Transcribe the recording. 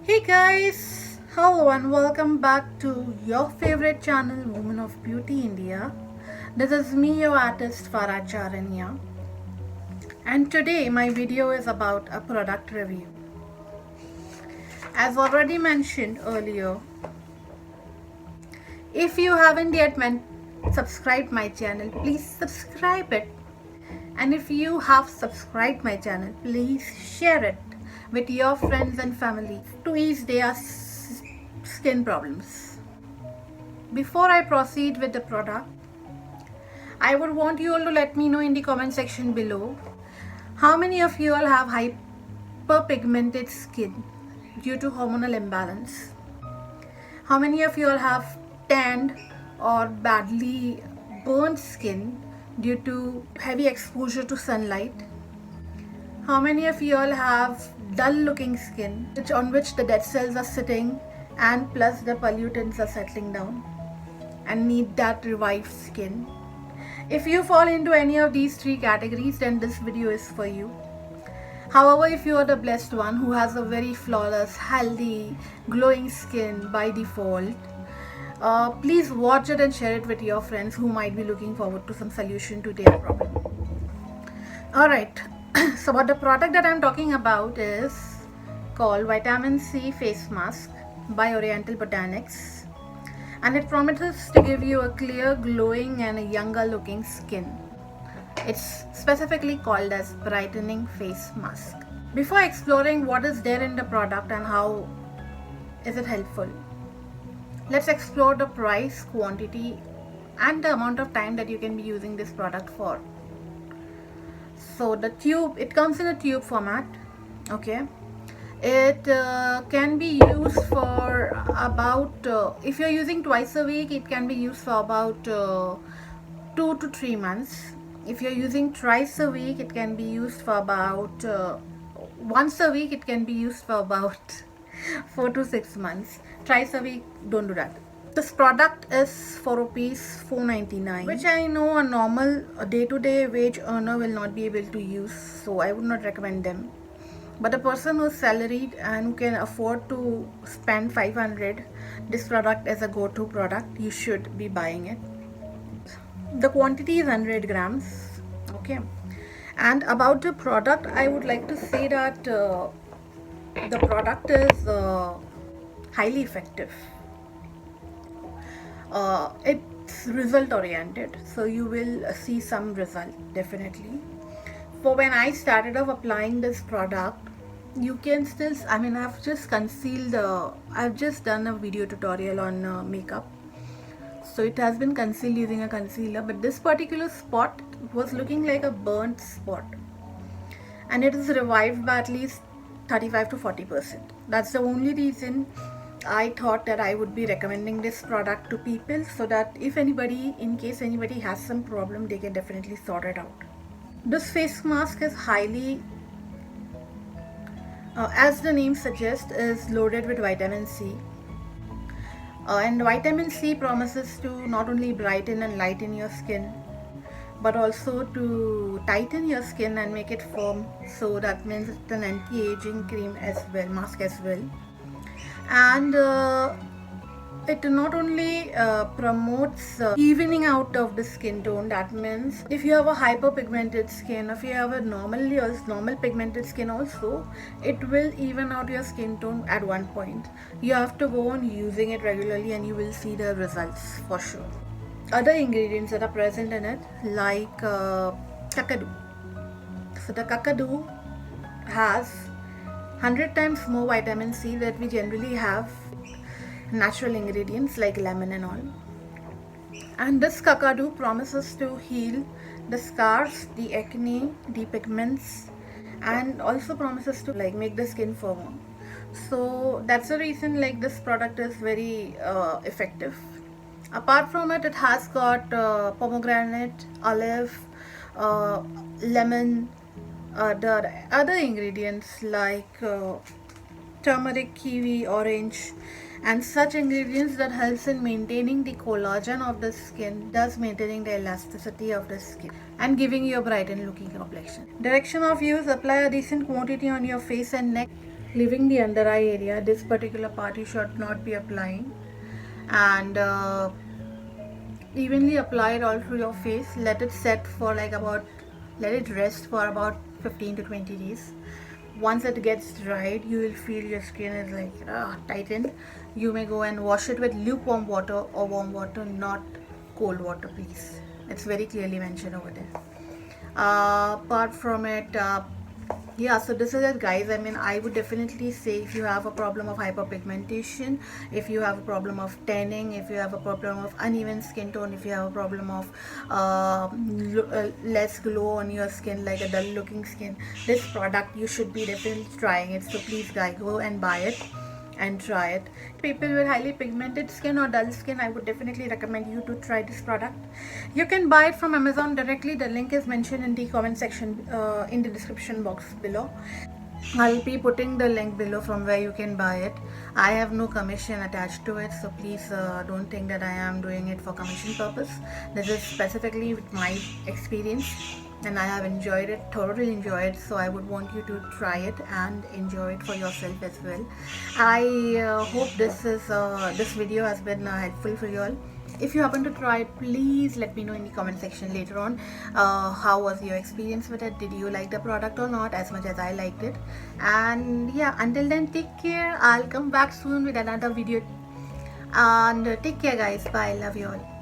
Hey guys, hello and welcome back to your favorite channel, Women of Beauty India. This is me, your artist Farah Charanya, and today my video is about a product review. As already mentioned earlier, if you haven't yet subscribed my channel, please subscribe it. And if you have subscribed my channel, please share it with your friends and family to ease their skin problems. Before I proceed with the product, I would want you all to let me know in the comment section below how many of you all have hyperpigmented skin due to hormonal imbalance. How many of you all have tanned or badly burnt skin due to heavy exposure to sunlight? How many of you all have dull looking skin on which the dead cells are sitting and plus the pollutants are settling down and need that revived skin? If you fall into any of these three categories, then this video is for you. However, if you are the blessed one who has a very flawless, healthy, glowing skin by default, please watch it and share it with your friends who might be looking forward to some solution to their problem. Alright, so what the product that I'm talking about is called Vitamin C Face Mask by Oriental Botanics, and it promises to give you a clear, glowing and a younger looking skin. It's specifically called as brightening face mask. Before exploring what is there in the product and how is it helpful, let's explore the price, quantity and the amount of time that you can be using this product for. So the tube, it comes in a tube format. Okay, it can be used for about if you're using twice a week, it can be used for about 2 to 3 months. If you're using thrice a week, it can be used for about once a week, it can be used for about 4 to 6 months. Thrice a week, don't do that. This product is for rupees 499, which I know a normal day-to-day wage earner will not be able to use, so I would not recommend them. But a person who's salaried and who can afford to spend 500, this product is a go-to product. You should be buying it. The quantity is 100 grams. Okay, and about the product, I would like to say that the product is highly effective. It's result oriented, so you will see some result definitely. For when I started off applying this product, you can still, I mean, I've just concealed, I've just done a video tutorial on makeup, so it has been concealed using a concealer, but this particular spot was looking like a burnt spot, and it is revived by at least 35 to 40%. That's the only reason I thought that I would be recommending this product to people, so that if anybody, in case anybody has some problem, they can definitely sort it out. This face mask is highly, as the name suggests, is loaded with vitamin C. And vitamin C promises to not only brighten and lighten your skin, but also to tighten your skin and make it firm. So that means it's an anti-aging cream as well, mask as well. And it not only promotes evening out of the skin tone. That means if you have a hyperpigmented skin, if you have a normal pigmented skin also, it will even out your skin tone at one point. You have to go on using it regularly and you will see the results for sure. Other ingredients that are present in it, like kakadu. So the kakadu has 100 times more vitamin C that we generally have natural ingredients like lemon and all. And this kakadu promises to heal the scars, the acne, the pigments, and also promises to like make the skin firmer. So that's the reason like this product is very effective. Apart from it, it has got pomegranate, olive, lemon, the other ingredients like turmeric, kiwi, orange, and such ingredients that helps in maintaining the collagen of the skin, thus maintaining the elasticity of the skin and giving you a bright and looking complexion. Direction of use: apply a decent quantity on your face and neck. leaving the under eye area. This particular part you should not be applying, and evenly apply it all through your face. Let it set for let it rest for about 15 to 20 days. Once it gets dried, you will feel your skin is tightened. You may go and wash it with lukewarm water or warm water, not cold water, please. It's very clearly mentioned over there. Apart from it, yeah, so this is it, guys. I mean, I would definitely say, if you have a problem of hyperpigmentation, if you have a problem of tanning, if you have a problem of uneven skin tone, if you have a problem of less glow on your skin, like a dull looking skin, this product you should be definitely trying it. So please, guys, go and buy it and try it. People with highly pigmented skin or dull skin, I would definitely recommend you to try this product. You can buy it from Amazon directly. The link is mentioned in the comment section, in the description box below. I'll be putting the link below from where you can buy it. I have no commission attached to it, so please don't think that I am doing it for commission purpose. This is specifically with my experience, and I have enjoyed it, thoroughly enjoyed, so I would want you to try it and enjoy it for yourself as well. I hope this video has been helpful for you all. If you happen to try it, please let me know in the comment section later on. How was your experience with it? Did you like the product or not as much as I liked it? And yeah, until then, take care. I'll come back soon with another video, and take care, guys. Bye. Love you all.